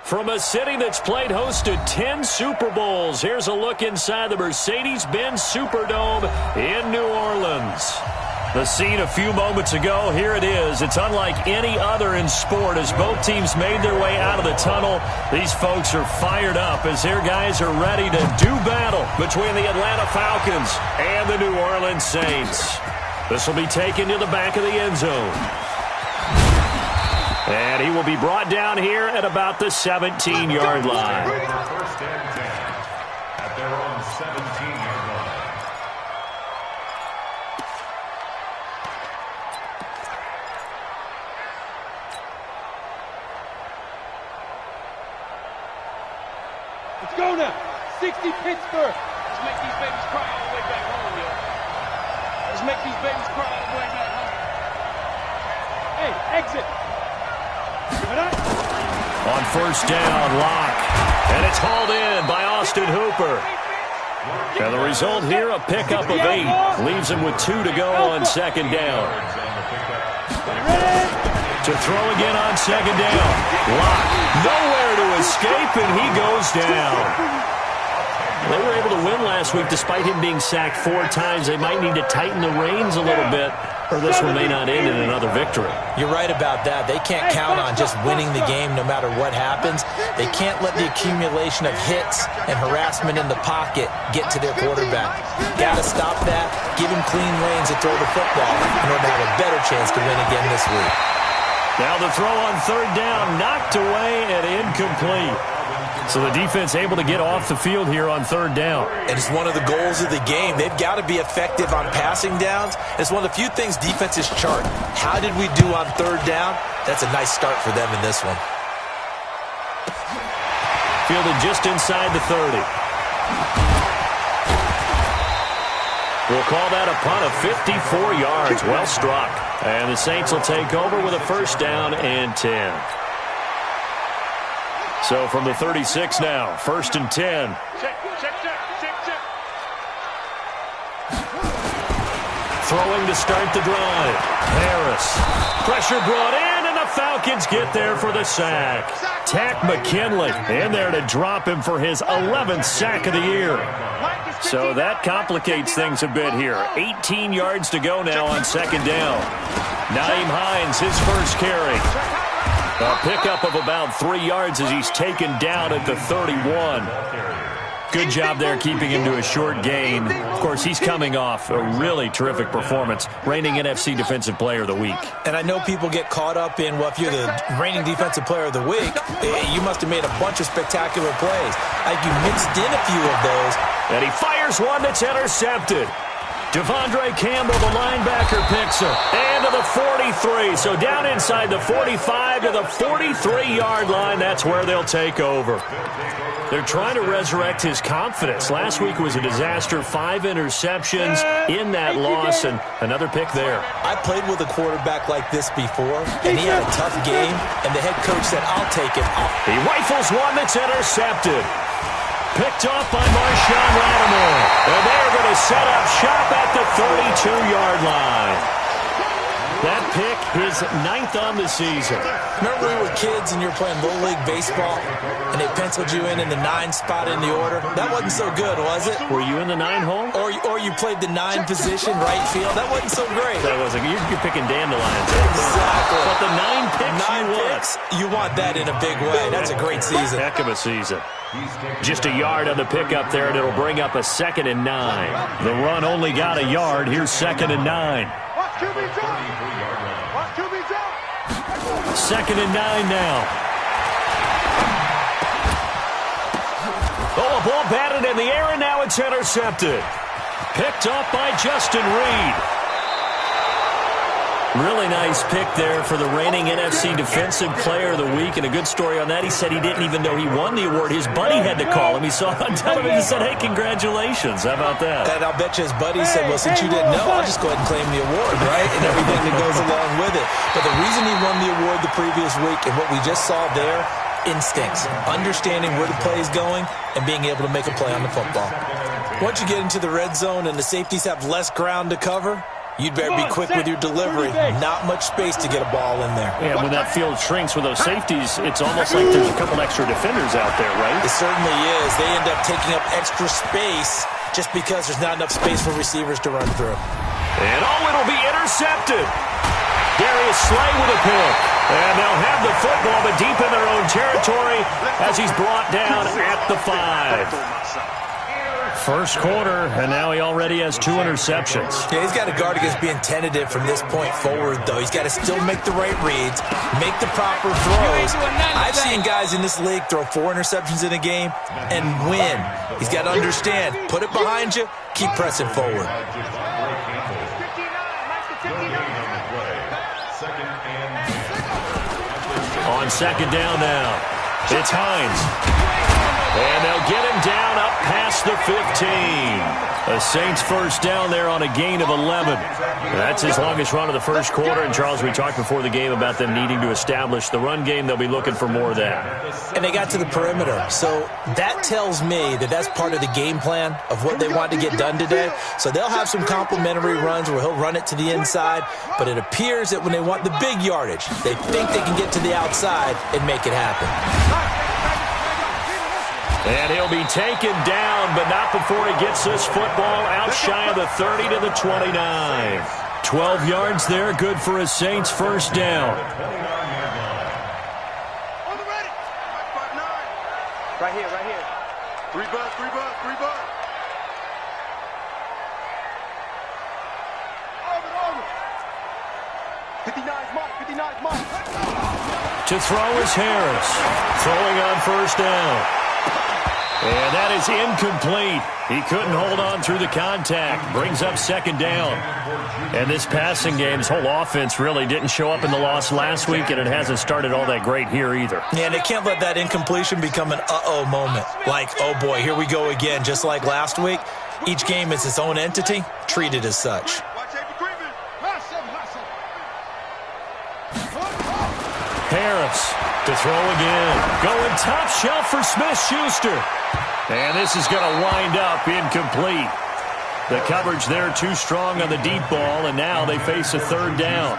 From a city that's played host to 10 Super Bowls, here's a look inside the Mercedes-Benz Superdome in New Orleans. The scene a few moments ago, here it is. It's unlike any other in sport as both teams made their way out of the tunnel. These folks are fired up as their guys are ready to do battle between the Atlanta Falcons and the New Orleans Saints. This will be taken to the back of the end zone. And he will be brought down here at about the 17-yard line. First and 10 at their own 17-yard line. Let's go now. 60 Pittsburgh. Let's make these babies cry all the way back home, yo. Let's make these babies cry all the way back home. Hey, exit. On first down, Locke. And it's hauled in by Austin Hooper. And the result here, a pickup of 8. Leaves him with 2 to go on second down. To throw again on second down. Locke nowhere to escape, and he goes down. They were able to win last week despite him being sacked 4 times. They might need to tighten the reins a little bit, or this one may not end in another victory. You're right about that. They can't count on just winning the game no matter what happens. They can't let the accumulation of hits and harassment in the pocket get to their quarterback. Got to stop that, give him clean lanes to throw the football in order to have a better chance to win again this week. Now the throw on third down, knocked away and incomplete. So the defense able to get off the field here on third down. And it's one of the goals of the game. They've got to be effective on passing downs. It's one of the few things defenses chart. How did we do on third down? That's a nice start for them in this one. Fielded just inside the 30. We'll call that a punt of 54 yards. Well struck. And the Saints will take over with a first down and 10. So from the 36 now, first and 10. Throwing to start the drive. Harris. Pressure brought in, and the Falcons get there for the sack. Tack McKinley in there to drop him for his 11th sack of the year. So that complicates things a bit here. 18 yards to go now on second down. Nyheim Hines, his first carry. A pickup of about 3 yards as he's taken down at the 31. Good job there keeping him to a short gain. Of course, he's coming off a really terrific performance, reigning NFC Defensive Player of the Week. And I know people get caught up in, well, if you're the reigning Defensive Player of the Week, you must have made a bunch of spectacular plays. Like you mixed in a few of those. And he fires one that's intercepted. Devondre Campbell, the linebacker, picks him. And to the 43. So down inside the 45 to the 43-yard line. That's where they'll take over. They're trying to resurrect his confidence. Last week was a disaster. 5 interceptions in that loss, and another pick there. I played with a quarterback like this before, and he had a tough game, and the head coach said, I'll take it. He rifles one that's intercepted. Picked off by Marshawn Lattimore. And they're going to set up shop at the 32-yard line. That pick, his 9th on the season. Remember we were kids and you were playing Little League Baseball, and they penciled you in the 9 spot in the order? That wasn't so good, was it? Were you in the 9 hole? Or you played the 9 position, right field? That wasn't so great. That wasn't. You're picking dandelions. Exactly. But the 9 picks 9 picks, you want that in a big way. That's a great season. Heck of a season. Just a yard on the pickup there, and it'll bring up a 2nd and 9. The run only got a yard. Here's 2nd and 9. Watch QB jump. Watch QB jump. 2nd and 9 now. Oh, a ball batted in the air, and now it's intercepted. Picked off by Justin Reed. Really nice pick there for the reigning NFC Defensive Player of the Week, and a good story on that. He said he didn't even know he won the award. His buddy had to call him. He saw it on television and said, hey, congratulations. How about that? And I'll bet you his buddy said, well, since you didn't know, I'll just go ahead and claim the award, right? And everything that goes along with it. But the reason he won the award the previous week and what we just saw there, instincts, understanding where the play is going and being able to make a play on the football. Once you get into the red zone and the safeties have less ground to cover, You'd better be quick with your delivery. Not much space to get a ball in there. Yeah, when that field shrinks with those safeties, it's almost like there's a couple extra defenders out there, right? It certainly is. They end up taking up extra space just because there's not enough space for receivers to run through. And it'll be intercepted. Darius Slay with a pick. And they'll have the football, but deep in their own territory as he's brought down at the 5. First quarter, and now he already has 2 interceptions. Yeah, he's got to guard against being tentative from this point forward, though. He's got to still make the right reads, make the proper throws. I've seen guys in this league throw 4 interceptions in a game and win. He's got to understand, put it behind you, keep pressing forward. On second down now, it's Hines. And they'll get him down up past the 15. The Saints first down there on a gain of 11. That's his longest run of the first quarter. And, Charles, we talked before the game about them needing to establish the run game. They'll be looking for more of that. And they got to the perimeter. So that tells me that that's part of the game plan of what they want to get done today. So they'll have some complimentary runs where he'll run it to the inside. But it appears that when they want the big yardage, they think they can get to the outside and make it happen. And he'll be taken down, but not before he gets this football out shy of the 30 to the 29. 12 yards there, good for a Saints first down. Right here, right here. 3 bucks, 3 bucks, 3 bucks. Over. 59's Mike, 59's Mike. To throw is Harris. Throwing on first down. And that is incomplete. He couldn't hold on through the contact. Brings up second down. And this passing game, this whole offense really didn't show up in the loss last week, and it hasn't started all that great here either. Yeah, and they can't let that incompletion become an uh-oh moment. Like, oh boy, here we go again, just like last week. Each game is its own entity, treated as such. Harris to throw again. Going top shelf for Smith-Schuster. And this is going to wind up incomplete. The coverage there too strong on the deep ball, and now they face a third down.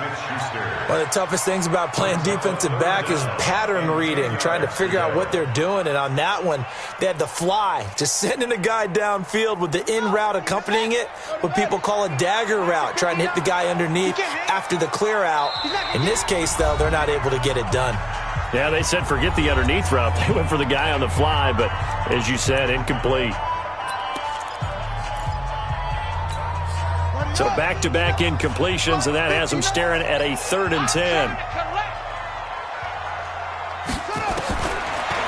One of the toughest things about playing defensive back is pattern reading, trying to figure out what they're doing. And on that one, they had the fly, just sending a guy downfield with the in route accompanying it, what people call a dagger route, trying to hit the guy underneath after the clear out. In this case, though, they're not able to get it done. Yeah, they said forget the underneath route. They went for the guy on the fly, but as you said, incomplete. So back-to-back incompletions, and that has them staring at a 3rd and 10.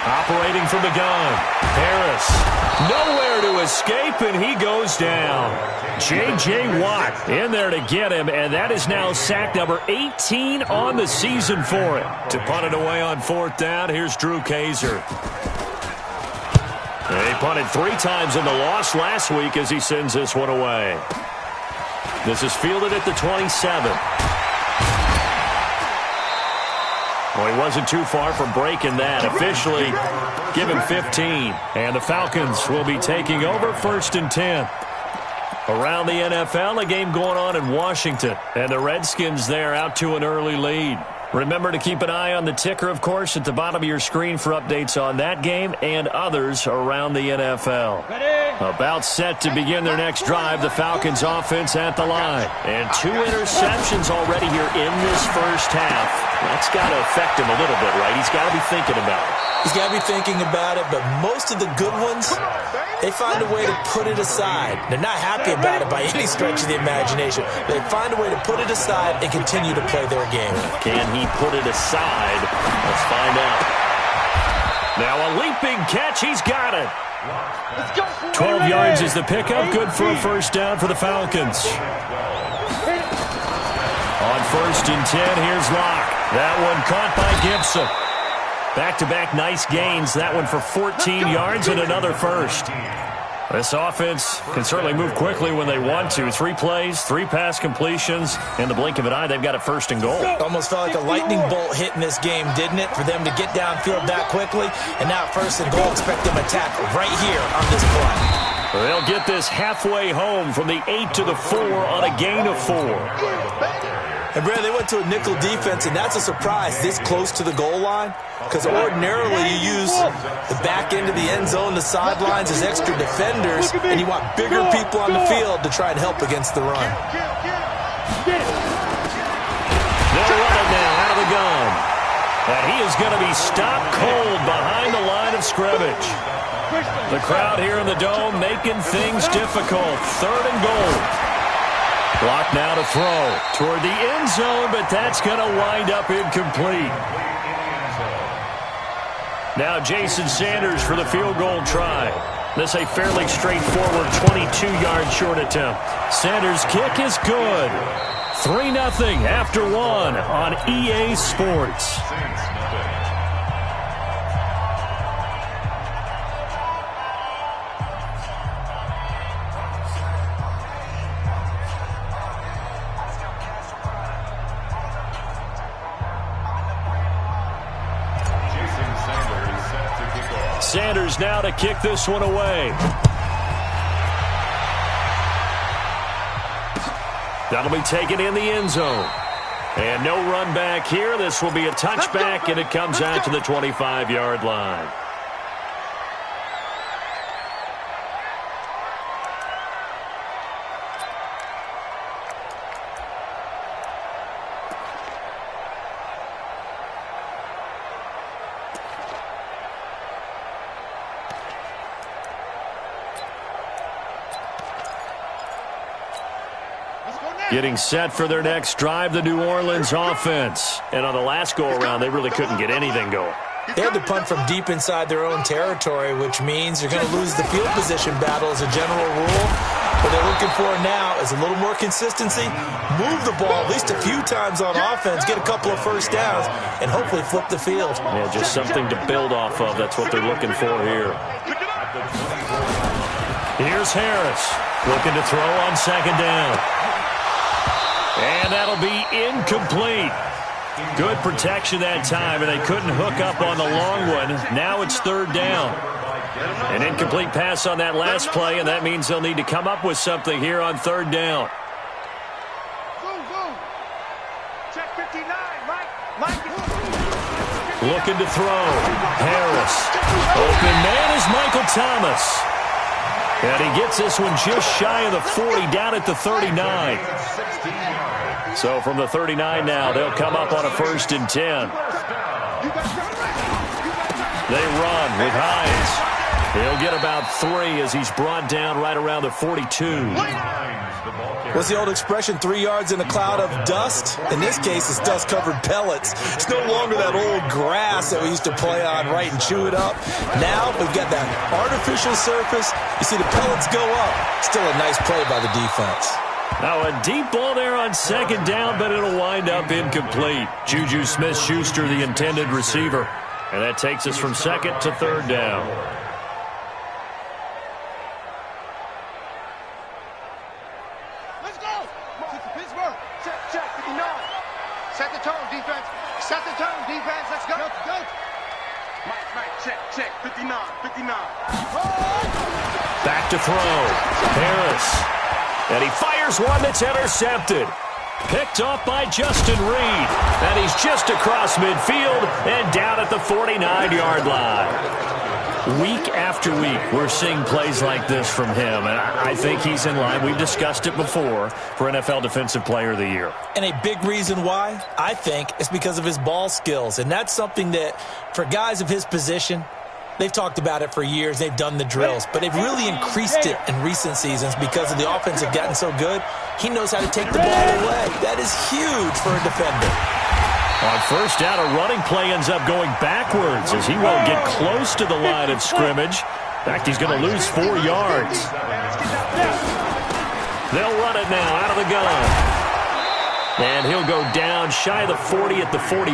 Operating from the gun, Harris. Nowhere to escape, and he goes down. J.J. Watt in there to get him, and that is now sack number 18 on the season for him. To punt it away on 4th down, here's Drew Kaiser. He punted 3 times in the loss last week as he sends this one away. This is fielded at the 27. Well, he wasn't too far from breaking that. Officially, give him 15. And the Falcons will be taking over 1st and 10. Around the NFL, a game going on in Washington. And the Redskins there out to an early lead. Remember to keep an eye on the ticker, of course, at the bottom of your screen for updates on that game and others around the NFL. About set to begin their next drive, the Falcons offense at the line. And 2 interceptions already here in this first half. That's got to affect him a little bit, right? He's got to be thinking about it. He's got to be thinking about it, but most of the good ones, they find a way to put it aside. They're not happy about it by any stretch of the imagination. They find a way to put it aside and continue to play their game. Can he put it aside? Let's find out. Now a leaping catch. He's got it. 12 yards is the pickup. Good for a first down for the Falcons. On 1st and 10, here's Locke. That one caught by Gibson. Back-to-back nice gains. That one for 14 yards and another first. This offense can certainly move quickly when they want to. 3 plays, 3 pass completions. In the blink of an eye, they've got it 1st and goal. Almost felt like a lightning bolt hit in this game, didn't it? For them to get downfield that quickly. And now 1st and goal, expect them to attack right here on this play. They'll get this halfway home from the 8 to the 4 on a gain of 4. And, Brad, they went to a nickel defense, and that's a surprise this close to the goal line, because ordinarily you use the back end of the end zone, the sidelines as extra defenders, and you want bigger people on the field to try and help against the run. They'll run it now out of the gun. And he is going to be stopped cold behind the line of scrimmage. The crowd here in the Dome making things difficult. 3rd and goal. Block now to throw toward the end zone, but that's going to wind up incomplete. Now Jason Sanders for the field goal try. This a fairly straightforward 22-yard short attempt. Sanders' kick is good. 3-0 after 1 on EA Sports. Sanders now to kick this one away. That'll be taken in the end zone. And no run back here. This will be a touchback, and it comes out to the 25-yard line. Getting set for their next drive, the New Orleans offense. And on the last go-around, they really couldn't get anything going. They had to punt from deep inside their own territory, which means you're going to lose the field position battle as a general rule. What they're looking for now is a little more consistency, move the ball at least a few times on offense, get a couple of first downs, and hopefully flip the field. Yeah, just something to build off of. That's what they're looking for here. Here's Harris looking to throw on 2nd down. And that'll be incomplete. Good protection that time, and they couldn't hook up on the long one. Now it's 3rd down. An incomplete pass on that last play, and that means they'll need to come up with something here on 3rd down. Looking to throw. Harris. Open man is Michael Thomas. And he gets this one just shy of the 40, down at the 39. So from the 39 now, they'll come up on a 1st and 10. They run with Hines. He'll get about 3 as he's brought down right around the 42. What's the old expression, 3 yards in a cloud of dust? In this case, it's dust-covered pellets. It's no longer that old grass that we used to play on, right, and chew it up. Now we've got that artificial surface. You see the pellets go up. Still a nice play by the defense. Now a deep ball there on 2nd down, but it'll wind up incomplete. Juju Smith-Schuster, the intended receiver. And that takes us from 2nd to 3rd down. Let's go! Pittsburgh, check, 59. Set the tone, defense. Set the tone, defense. Let's go. Go. Mike, check, 59. Back to throw. Harris. And he fires one that's intercepted. Picked off by Justin Reed. And he's just across midfield and down at the 49-yard line. Week after week, we're seeing plays like this from him. And I think he's in line. We've discussed it before for NFL Defensive Player of the Year. And a big reason why, I think, is because of his ball skills. And that's something that, for guys of his position, they've talked about it for years. They've done the drills. But they've really increased it in recent seasons because of the offense have gotten so good. He knows how to take the ball away. That is huge for a defender. On 1st down, a running play ends up going backwards as he won't get close to the line of scrimmage. In fact, he's going to lose 4 yards. They'll run it now out of the gun. And he'll go down shy of the 40 at the 41.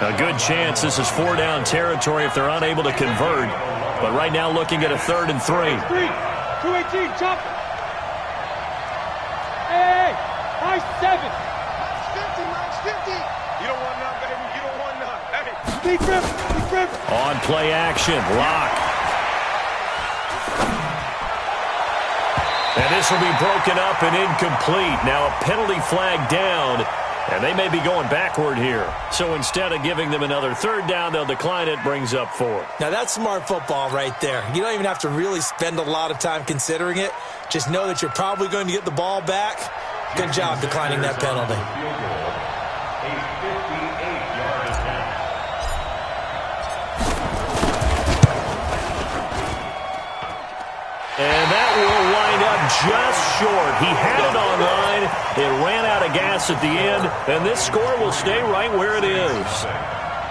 A good chance this is 4-down territory if they're unable to convert. But right now looking at a 3rd and 3. 218, jump. Hey, high 7. 50. You don't want none, baby. You don't want none. Hey. Big rip. On play action, lock. And this will be broken up and incomplete. Now a penalty flag down, and they may be going backward here. So instead of giving them another third down, they'll decline it, brings up 4. Now that's smart football right there. You don't even have to really spend a lot of time considering it. Just know that you're probably going to get the ball back. Good job declining that penalty. And that will wind up just short. He had it on line. It ran out of gas at the end, and this score will stay right where it is.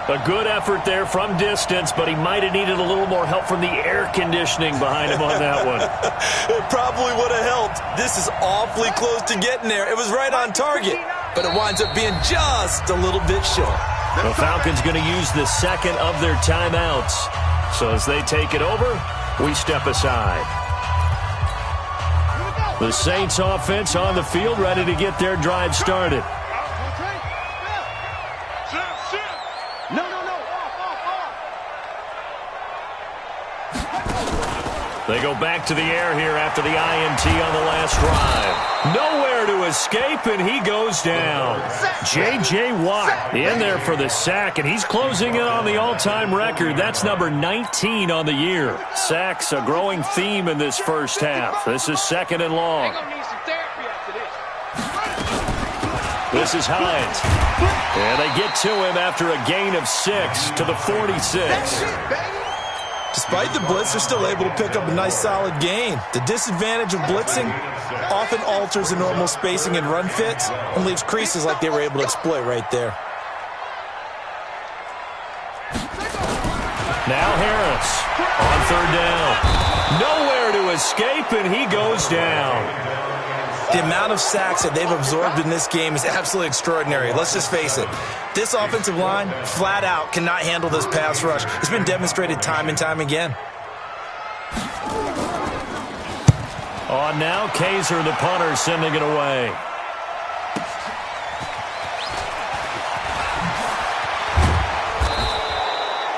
A good effort there from distance, but he might have needed a little more help from the air conditioning behind him on that one. It probably would have helped. This is awfully close to getting there. It was right on target, but it winds up being just a little bit short. The Falcons going to use the second of their timeouts. So as they take it over, we step aside. The Saints offense on the field, ready to get their drive started. They go back to the air here after the INT on the last drive. Nowhere to escape, and he goes down. J.J. Watt in there for the sack, and he's closing in on the all-time record. That's number 19 on the year. Sacks, a growing theme in this first half. This is 2nd and long. This is Hines. And they get to him after a gain of 6 to the 46. Despite the blitz, they're still able to pick up a nice solid gain. The disadvantage of blitzing often alters the normal spacing and run fits and leaves creases like they were able to exploit right there. Now Harris on 3rd down. Nowhere to escape, and he goes down. The amount of sacks that they've absorbed in this game is absolutely extraordinary. Let's just face it. This offensive line, flat out, cannot handle this pass rush. It's been demonstrated time and time again. On now, Kaiser, the punter, sending it away.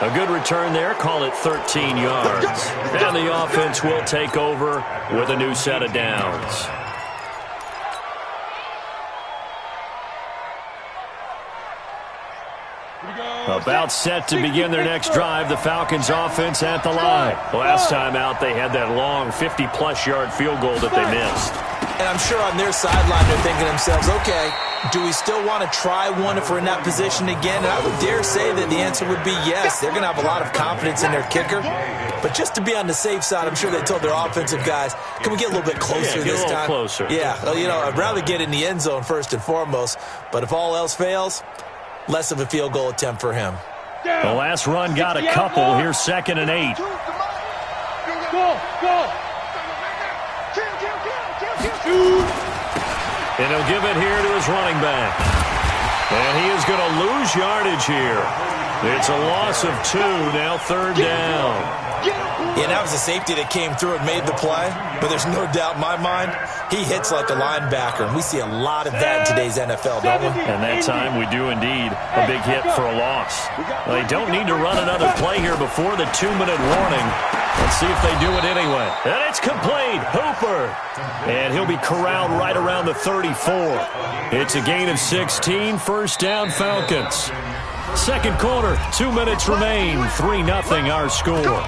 A good return there. Call it 13 yards. And the offense will take over with a new set of downs. About set to begin their next drive, the Falcons offense at the line. Last time out, they had that long 50-plus yard field goal that they missed. And I'm sure on their sideline, they're thinking to themselves, okay, do we still want to try one if we're in that position again? And I would dare say that the answer would be yes. They're going to have a lot of confidence in their kicker. But just to be on the safe side, I'm sure they told their offensive guys, can we get a little bit closer this time? Closer. Yeah, well, you know, I'd rather get in the end zone first and foremost. But if all else fails, less of a field goal attempt for him. The last run got a couple. Here's 2nd and 8. Go. And he'll give it here to his running back. And he is going to lose yardage here. It's a loss of 2, now 3rd down. Yeah, that was a safety that came through and made the play. But there's no doubt in my mind, he hits like a linebacker. And we see a lot of that in today's NFL, don't we? And that time we do indeed. A big hit for a loss. Well, they don't need to run another play here before the 2-minute warning. Let's see if they do it anyway. And it's complete. Hooper. And he'll be corralled right around the 34. It's a gain of 16. 1st down, Falcons. 2nd quarter, 2 minutes remain. 3-0 our score.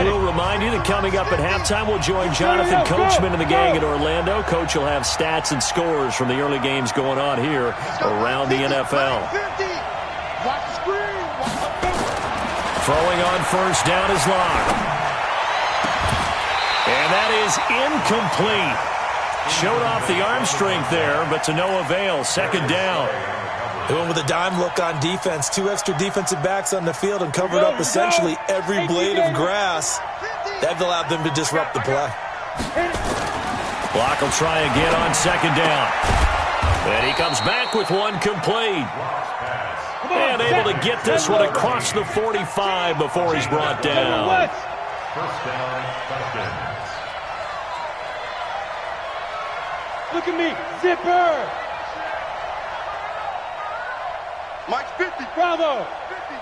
We'll remind you that coming up at halftime, we'll join Jonathan Coachman and the gang in Orlando. Coach will have stats and scores from the early games going on here around the NFL. Throwing on 1st down is Locke. And that is incomplete. Showed off the arm strength there, but to no avail. 2nd down. They went with a dime look on defense. 2 extra defensive backs on the field and covered up essentially every blade of grass. That allowed them to disrupt the play. Block will try again on 2nd down. And he comes back with one complete. And able to get this one across the 45 before he's brought down. 1st down, Falcons. Look at me. Zipper. Mike's 50. Bravo. 50.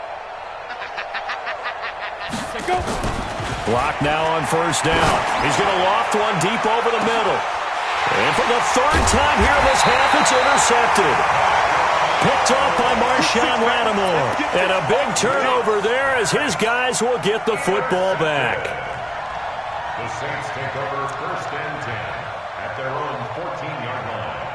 Go. Block now on first down. He's going to loft one deep over the middle. And for the third time here in this half, it's intercepted. Picked off by Marshawn Lattimore. And a big turnover there as his guys will get the football back. The Saints take over first and 10 at their own 14-yard line.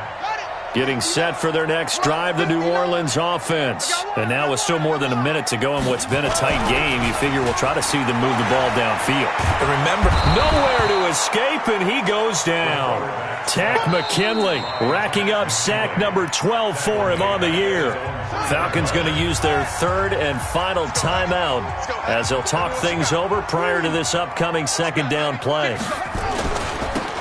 Getting set for their next drive, the New Orleans offense. And now with still more than a minute to go in what's been a tight game, you figure we'll try to see them move the ball downfield. And remember, nowhere to escape, and he goes down. Tack McKinley racking up sack number 12 for him on the year. Falcons going to use their third and final timeout as they'll talk things over prior to this upcoming second down play.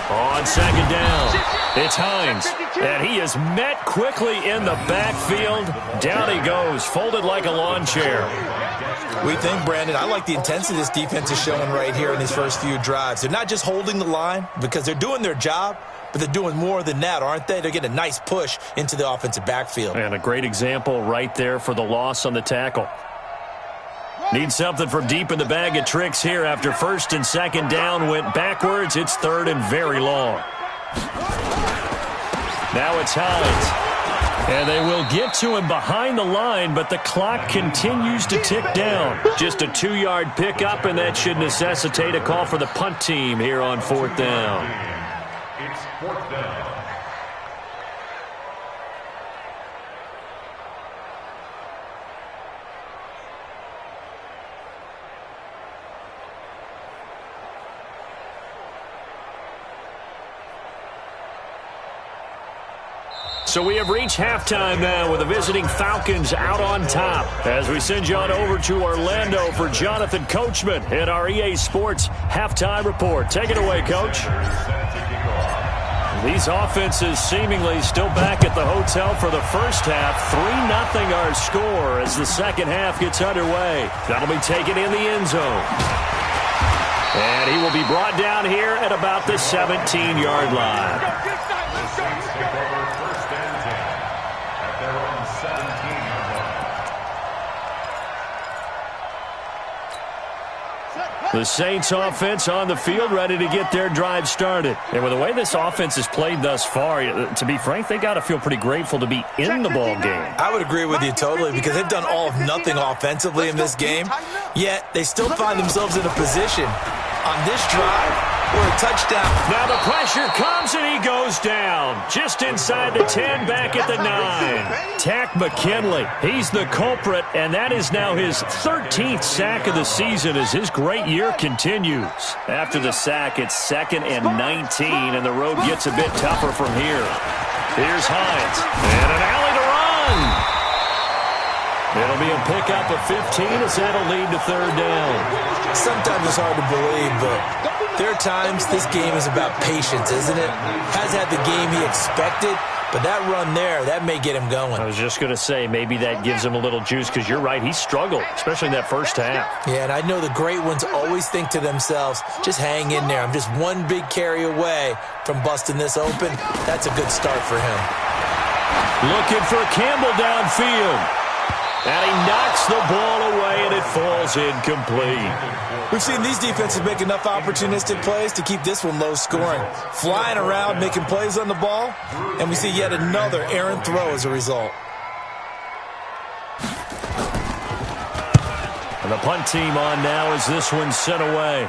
On second down, it's Hines, and he is met quickly in the backfield. Down he goes, folded like a lawn chair. we think, Brandon, I like the intensity this defense is showing right here in these first few drives. They're not just holding the line because they're doing their job, but they're doing more than that, aren't they? They're getting a nice push into the offensive backfield. And a great example right there for the loss on the tackle. Need something from deep in the bag of tricks here after first and second down went backwards. It's third and very long. Now it's Hines. And they will get to him behind the line, but the clock continues to tick down. Just a 2-yard pickup, and that should necessitate a call for the punt team here on fourth down. It's fourth down. So we have reached halftime now with the visiting Falcons out on top. As we send you on over to Orlando for Jonathan Coachman in our EA Sports Halftime Report. Take it away, Coach. These offenses seemingly still back at the hotel for the first half. 3-0 our score as the second half gets underway. That'll be taken in the end zone. And he will be brought down here at about the 17-yard line. The Saints offense on the field ready to get their drive started. And with the way this offense has played thus far, to be frank, they got to feel pretty grateful to be in the ball game. I would agree with you totally because they've done all of nothing offensively in this game, yet they still find themselves in a position on this drive where a touchdown. Now the pressure comes and he goes down. Just inside the 10, back at the 9. Tack McKinley, he's the culprit, and that is now his 13th sack of the season as his great year continues. After the sack, it's 2nd and 19, and the road gets a bit tougher from here. Here's Hines, and an alley to run. It'll be a pickup of 15 as that'll lead to third down. Sometimes it's hard to believe, but there are times this game is about patience, isn't it? Has had the game he expected, but that run there, that may get him going. I was just going to say, maybe that gives him a little juice because you're right, he struggled, especially in that first half. Yeah, and I know the great ones always think to themselves, just hang in there. I'm just one big carry away from busting this open. That's a good start for him. Looking for Campbell downfield. And he knocks the ball away, and it falls incomplete. We've seen these defenses make enough opportunistic plays to keep this one low scoring. Flying around, making plays on the ball, and we see yet another errant throw as a result. And the punt team on now as this one's sent away.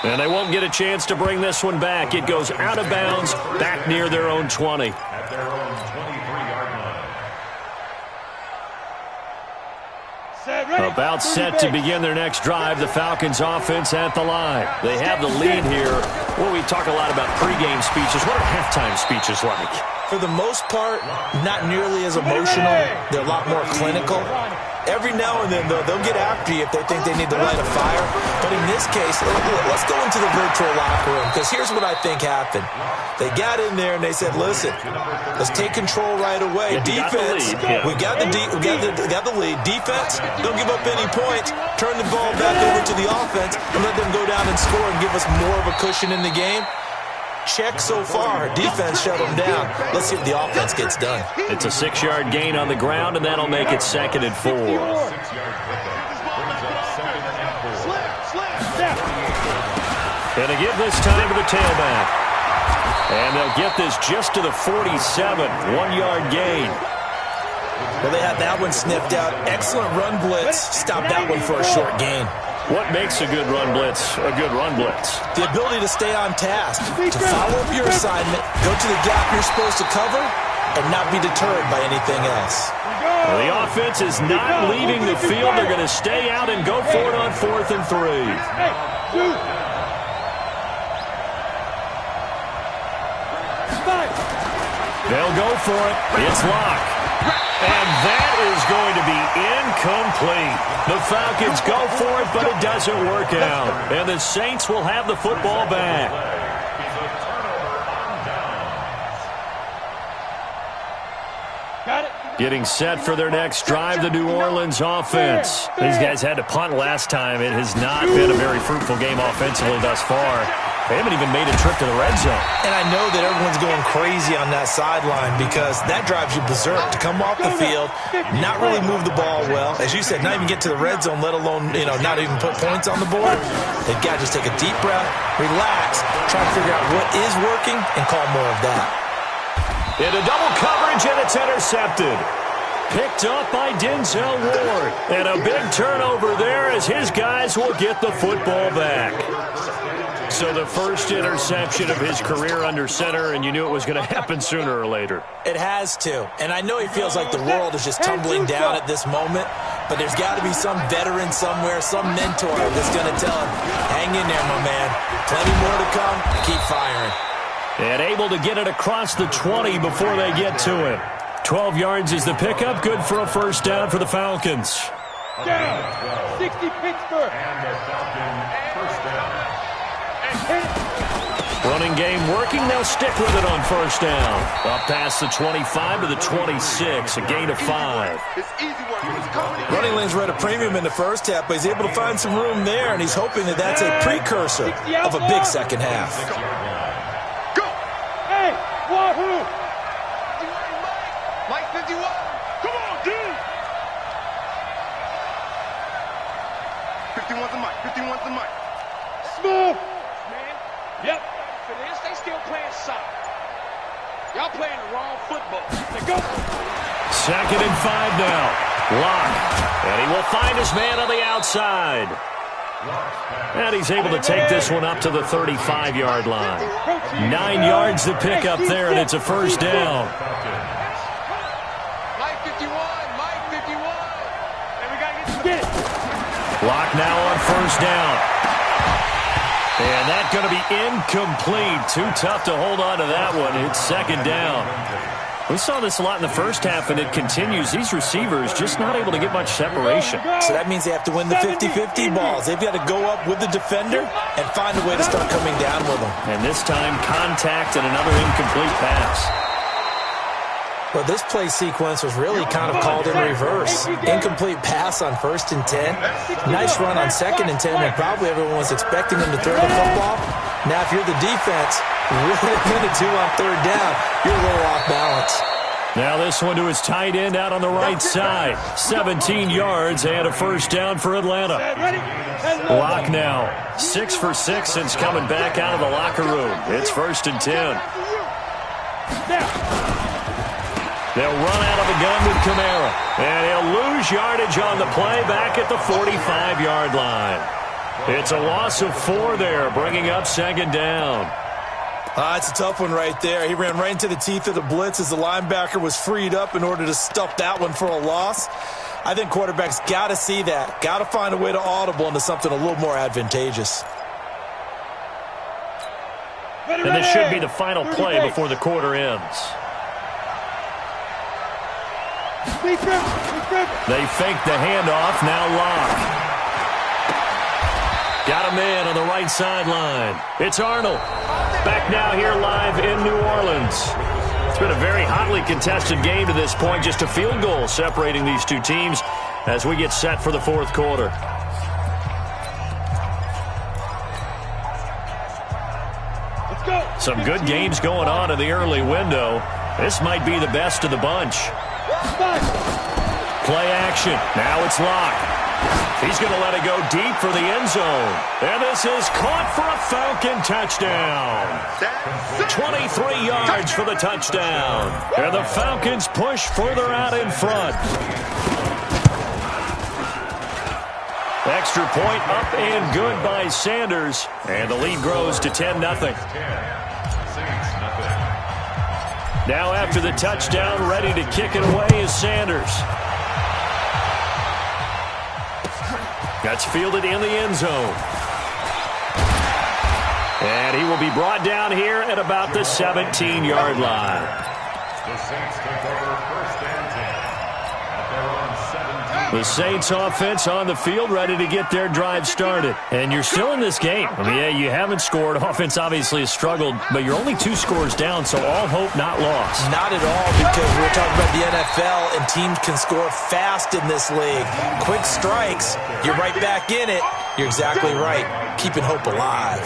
And they won't get a chance to bring this one back. It goes out of bounds, back near their own 20. At their own 23-yard line. About set to begin their next drive, the Falcons offense at the line. They have the lead here. Well, we talk a lot about pregame speeches. What are halftime speeches like? For the most part, not nearly as emotional. They're a lot more clinical. Every now and then, though, they'll get after you if they think they need to light a fire. But in this case, let's go into the virtual locker room, because here's what I think happened. They got in there and they said, listen, let's take control right away. Defense, we got the lead. Defense, don't give up any points. Turn the ball back over to the offense and let them go down and score and give us more of a cushion in the game. check so far. Defense shut them down. Let's see what the offense gets done. It's a 6-yard gain on the ground, and that'll make it 2nd and 4. And they give this time to the tailback. And they'll get this just to the 47, 1-yard gain. Well, they had that one sniffed out. Excellent run blitz. Stop that one for a short gain. What makes a good run blitz a good run blitz? The ability to stay on task, to follow up your assignment, go to the gap you're supposed to cover, and not be deterred by anything else. Well, the offense is not leaving the field. They're going to stay out and go for it on 4th and 3. They'll go for it. It's Locke. And that is going to be incomplete. The Falcons go for it, but it doesn't work out. And the Saints will have the football back. Getting set for their next drive, the New Orleans offense. These guys had to punt last time. It has not been a very fruitful game offensively thus far. They haven't even made a trip to the red zone. And I know that everyone's going crazy on that sideline because that drives you berserk to come off the field, not really move the ball well. As you said, not even get to the red zone, let alone, not even put points on the board. They've got to just take a deep breath, relax, try to figure out what is working, and call more of that. Into double coverage, and it's intercepted. Picked up by Denzel Ward. And a big turnover there as his guys will get the football back. So the first interception of his career under center, and you knew it was going to happen sooner or later. It has to. And I know he feels like the world is just tumbling down at this moment, but there's got to be some veteran somewhere, some mentor that's going to tell him, hang in there, my man. Plenty more to come. Keep firing. And able to get it across the 20 before they get to it. 12 yards is the pickup. Good for a first down for the Falcons. Down. 60 Pittsburgh. And the Falcons first down. Running game working. They'll stick with it on first down. Up past the 25 to the 26. A gain of 5. Running lanes were at a premium in the first half, but he's able to find some room there, and he's hoping that that's a precursor of a big second half. Go! Hey, Wahoo! Mike 51. Come on, dude! 51's the mic. 51's the mic. Smooth! Man, yep. For this, they still playing soft. Y'all playing the wrong football. They go. 2nd and 5 now. Locke. And he will find his man on the outside. And he's able to take this one up to the 35-yard line. 9 yards to pick up there, and it's a first down. Mike 51. Mike 51. And we got to get it. Locke now on first down. And that's going to be incomplete. Too tough to hold on to that one. It's 2nd down. We saw this a lot in the first half, and it continues. These receivers just not able to get much separation. So that means they have to win the 50-50 balls. They've got to go up with the defender and find a way to start coming down with them. And this time, contact and another incomplete pass. Well, this play sequence was really kind of called in reverse. Incomplete pass on 1st and 10. Nice run on 2nd and 10, and probably everyone was expecting him to throw the football. Now, if you're the defense, really going to do on 3rd down, you're a little off balance. Now this one to his tight end out on the right side. 17 yards and a first down for Atlanta. Locke now 6 for 6 since coming back out of the locker room. It's 1st and 10. They'll run out of the gun with Kamara. And he'll lose yardage on the play back at the 45-yard line. It's a loss of 4 there, bringing up 2nd down. It's a tough one right there. He ran right into the teeth of the blitz as the linebacker was freed up in order to stuff that one for a loss. I think quarterbacks got to see that. Got to find a way to audible into something a little more advantageous. And this should be the final play before the quarter ends. They fake the handoff. Now Locke. Got a man on the right sideline. It's Arnold. Back now here live in New Orleans. It's been a very hotly contested game to this point. Just a field goal separating these two teams as we get set for the 4th quarter. Let's go. Some good games going on in the early window. This might be the best of the bunch. Play action. Now it's locked. He's going to let it go deep for the end zone. And this is caught for a Falcon touchdown. 23 yards for the touchdown. And the Falcons push further out in front. Extra point up and good by Sanders. And the lead grows to 10-0. Now after the touchdown, ready to kick it away is Sanders. That's fielded in the end zone. And he will be brought down here at about the 17-yard line. The Saints take over first and 10 at their own 17. The Saints offense on the field, ready to get their drive started. And you're still in this game. I mean, yeah, you haven't scored. Offense obviously has struggled, but you're only 2 scores down, so all hope not lost. Not at all, because we're talking about the NFL, and teams can score fast in this league. Quick strikes, you're right back in it. You're exactly right. Keeping hope alive.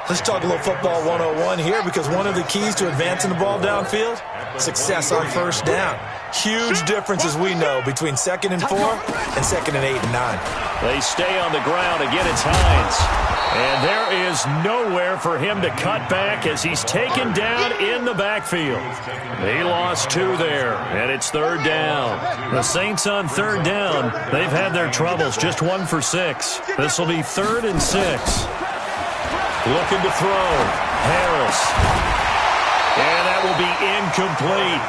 Let's talk a little football 101 here, because one of the keys to advancing the ball downfield, success on first down. Huge difference, as we know, between 2nd and 4 and 2nd and 8 and 9. They stay on the ground. Again, it's Hines. And there is nowhere for him to cut back as he's taken down in the backfield. He lost 2 there, and it's 3rd down. The Saints on 3rd down, they've had their troubles, just 1 for 6. This will be 3rd and 6. Looking to throw. Harris. And that will be incomplete.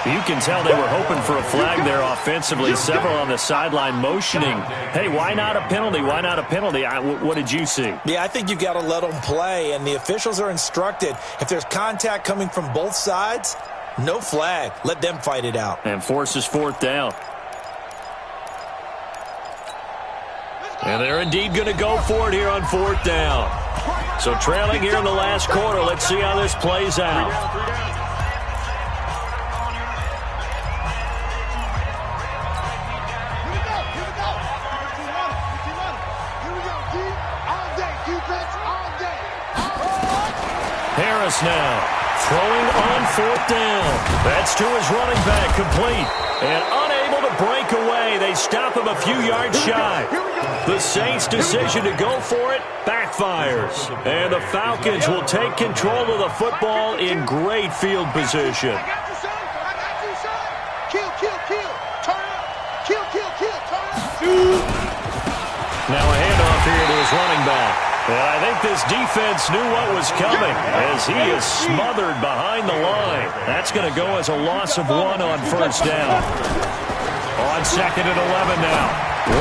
You can tell they were hoping for a flag there offensively. Several on the sideline motioning. Hey, why not a penalty? Why not a penalty? What did you see? Yeah, I think you've got to let them play, and the officials are instructed. If there's contact coming from both sides, no flag. Let them fight it out. And forces 4th down. And they're indeed going to go for it here on 4th down. So trailing here in the last quarter. Let's see how this plays out. Harris now throwing on 4th down. That's to his running back, complete. And unable to break away. They stop him a few yards shy. The Saints' decision to go for it backfires. And the Falcons will take control of the football in great field position. I got you, son. I got you, son. Kill, kill, kill. Turn up. Kill, kill, kill. Turn up. Now a handoff here to his running back. And I think this defense knew what was coming as he is smothered behind the line. That's going to go as a loss of 1 on 1st down. On 2nd and 11 now.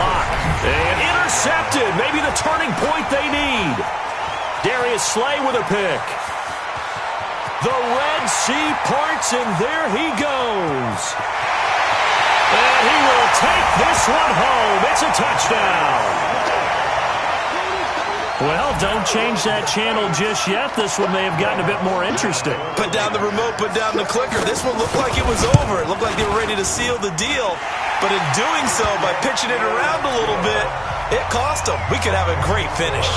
Lock. And intercepted. Maybe the turning point they need. Darius Slay with a pick. The Red Sea parts, and there he goes. And he will take this one home. It's a touchdown. Well, don't change that channel just yet. This one may have gotten a bit more interesting. Put down the remote, put down the clicker. This one looked like it was over. It looked like they were ready to seal the deal. But in doing so, by pitching it around a little bit, it cost them. We could have a great finish.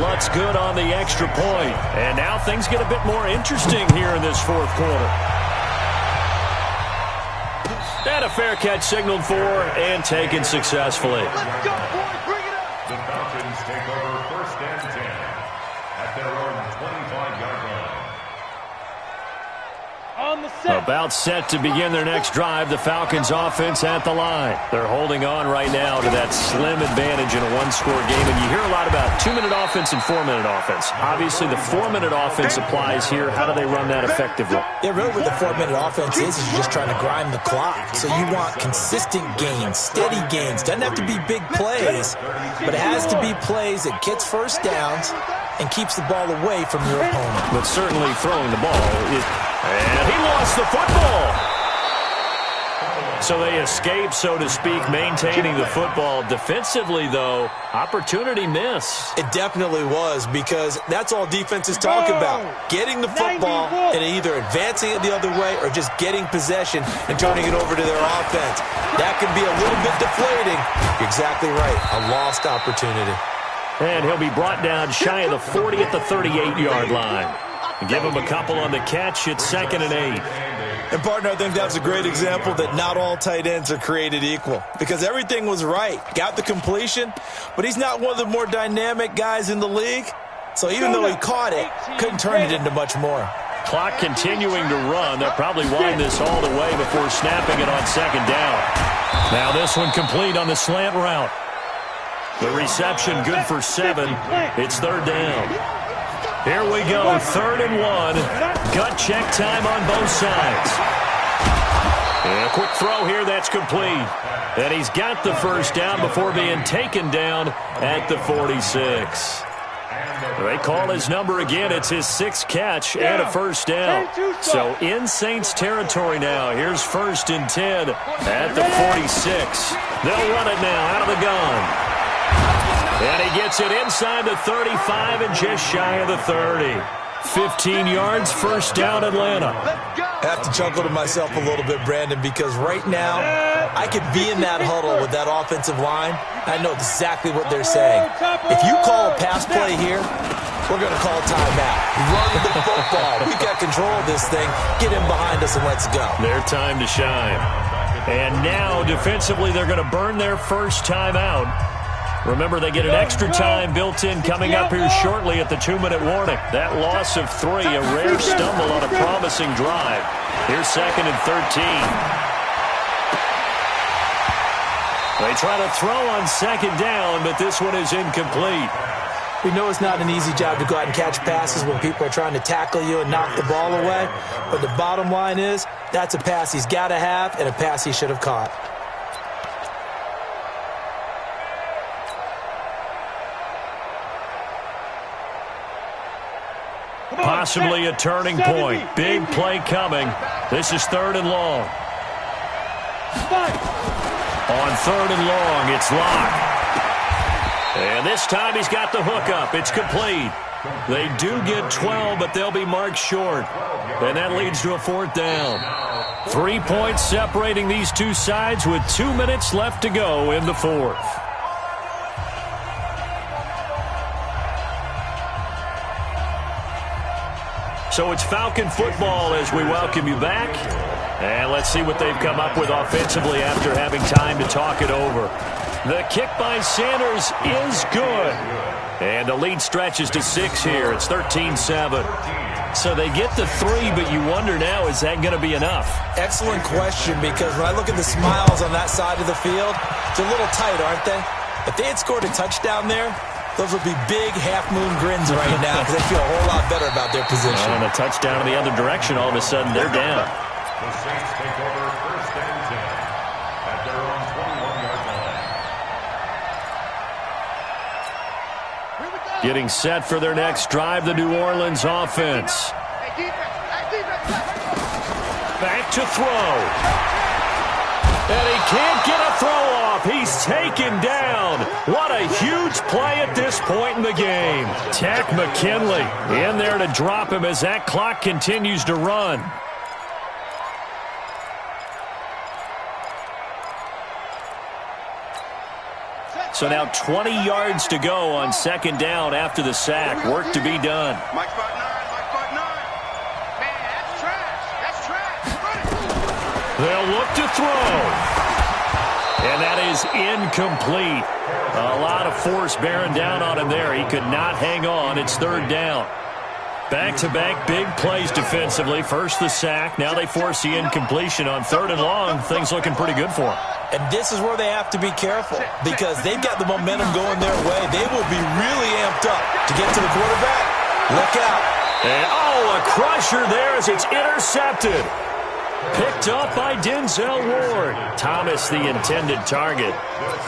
Lutt's good on the extra point. And now things get a bit more interesting here in this 4th quarter. And a fair catch signaled for and taken successfully. Let's go, boys. Bring it up. The Falcons take over first and 10 at their own 25-yard line. On the set. About set to begin their next drive, the Falcons offense at the line. They're holding on right now to that slim advantage in a 1-score game. And you hear a lot about 2-minute offense and 4-minute offense. Obviously, the 4-minute offense applies here. How do they run that effectively? Yeah, really what the 4-minute offense is you're just trying to grind the clock. So you want consistent gains, steady gains. Doesn't have to be big plays, but it has to be plays that gets first downs and keeps the ball away from your opponent. But certainly throwing the ball is... And he lost the football. So they escape, so to speak, maintaining the football. Defensively, though, opportunity miss. It definitely was, because that's all defenses talk about. Getting the football and either advancing it the other way or just getting possession and turning it over to their offense. That can be a little bit deflating. You're exactly right. A lost opportunity. And he'll be brought down shy of the 40 at the 38-yard line. Give him a couple on the catch. It's 2nd and 8. And, partner, I think that was a great example that not all tight ends are created equal because everything was right. Got the completion, but he's not one of the more dynamic guys in the league. So even though he caught it, couldn't turn it into much more. Clock continuing to run. They'll probably wind this all the way before snapping it on 2nd down. Now this one complete on the slant route. The reception good for 7. It's 3rd down. Here we go, 3rd and 1. Gut check time on both sides. And a quick throw here, that's complete. And he's got the first down before being taken down at the 46. They call his number again. It's his 6th catch and a first down. So in Saints territory now. Here's 1st and 10 at the 46. They'll run it now out of the gun. And he gets it inside the 35 and just shy of the 30. 15 yards, first down, Atlanta. I have to chuckle to myself a little bit, Brandon, because right now I could be in that huddle with that offensive line. I know exactly what they're saying. If you call a pass play here, we're going to call a timeout. Run the football. We've got control of this thing. Get him behind us and let's go. Their time to shine. And now, defensively, they're going to burn their first timeout. Remember, they get an extra time built in coming up here shortly at the 2-minute warning. That loss of 3, a rare stumble on a promising drive. Here's 2nd and 13. They try to throw on 2nd down, but this one is incomplete. We know it's not an easy job to go out and catch passes when people are trying to tackle you and knock the ball away. But the bottom line is, that's a pass he's got to have and a pass he should have caught. Possibly a turning point. Big play coming. This is 3rd and long. On 3rd and long, it's Locke. And this time he's got the hook up. It's complete. They do get 12, but they'll be marked short. And that leads to a 4th down. 3 points separating these two sides with 2 minutes left to go in the 4th. So it's Falcon football as we welcome you back. And let's see what they've come up with offensively after having time to talk it over. The kick by Sanders is good. And the lead stretches to 6 here. It's 13-7. So they get the 3, but you wonder now, is that going to be enough? Excellent question, because when I look at the smiles on that side of the field, they're a little tight, aren't they? If they had scored a touchdown there, those would be big half-moon grins right now because they feel a whole lot better about their position. And a touchdown in the other direction, all of a sudden they're down. The Saints take over 1st and 10 at their own 21-yard line. Getting set for their next drive, the New Orleans offense. Back to throw. And he can't get a throw off. He's taken down. What a huge play at this point in the game. Takk McKinley in there to drop him as that clock continues to run. So now 20 yards to go on 2nd down after the sack. Work to be done. Mike spot 9, Mike spot 9. Man, that's trash. That's trash. They'll look to throw. And that is incomplete. A lot of force bearing down on him there. He could not hang on. It's 3rd down. Back-to-back big plays defensively. First the sack. Now they force the incompletion on 3rd and long. Things looking pretty good for them. And this is where they have to be careful because they've got the momentum going their way. They will be really amped up to get to the quarterback. Look out. And, a crusher there as it's intercepted. Picked up by Denzel Ward. Thomas, the intended target.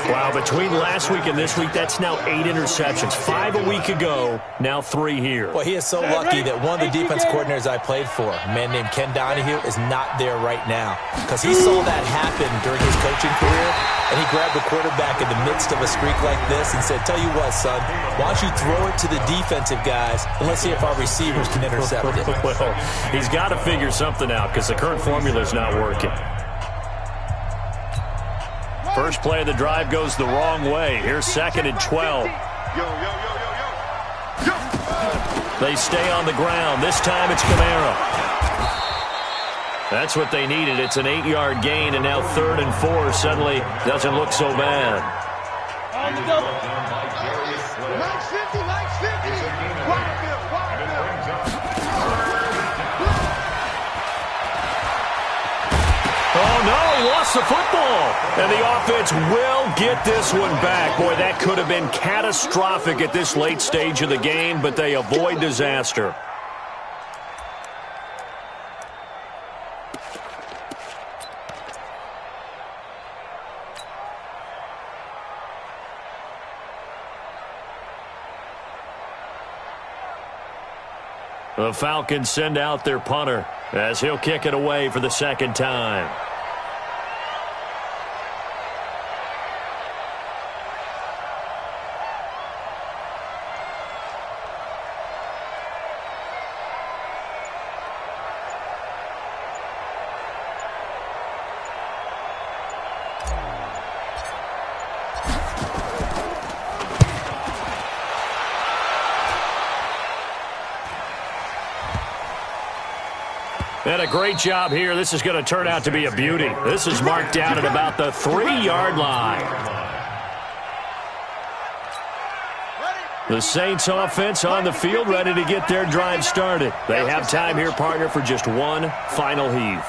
Wow, between last week and this week, that's now 8 interceptions. 5 a week ago, now 3 here. Well, he is so lucky that one of the defense coordinators I played for, a man named Ken Donahue, is not there right now. Because he saw that happen during his coaching career, and he grabbed the quarterback in the midst of a streak like this and said, tell you what, son, why don't you throw it to the defensive guys, and let's see if our receivers can intercept it. Well, he's got to figure something out because the current formula is not working. First play of the drive goes the wrong way. Here's 2nd and 12. They stay on the ground. This time it's Kamara. That's what they needed. It's an 8-yard gain, and now 3rd and 4 suddenly doesn't look so bad. On the double. Lights 50, lights 50. Wide field. Oh, no, he lost the football. And the offense will get this one back. Boy, that could have been catastrophic at this late stage of the game, but they avoid disaster. The Falcons send out their punter as he'll kick it away for the 2nd time. And a great job here. This is going to turn out to be a beauty. This is marked down at about the 3-yard line. The Saints offense on the field, ready to get their drive started. They have time here, partner, for just one final heave.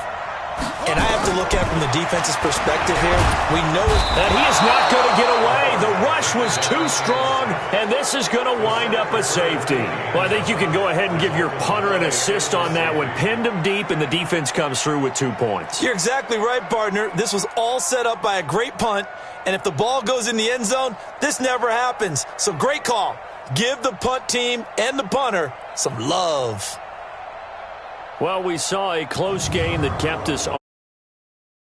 And I have to look at it from the defense's perspective here. We know that he is not going to get away. The rush was too strong, and this is going to wind up a safety. Well, I think you can go ahead and give your punter an assist on that one. Pinned him deep, and the defense comes through with 2 points. You're exactly right, partner. This was all set up by a great punt, and if the ball goes in the end zone, this never happens. So great call. Give the punt team and the punter some love. Well, we saw a close game that kept us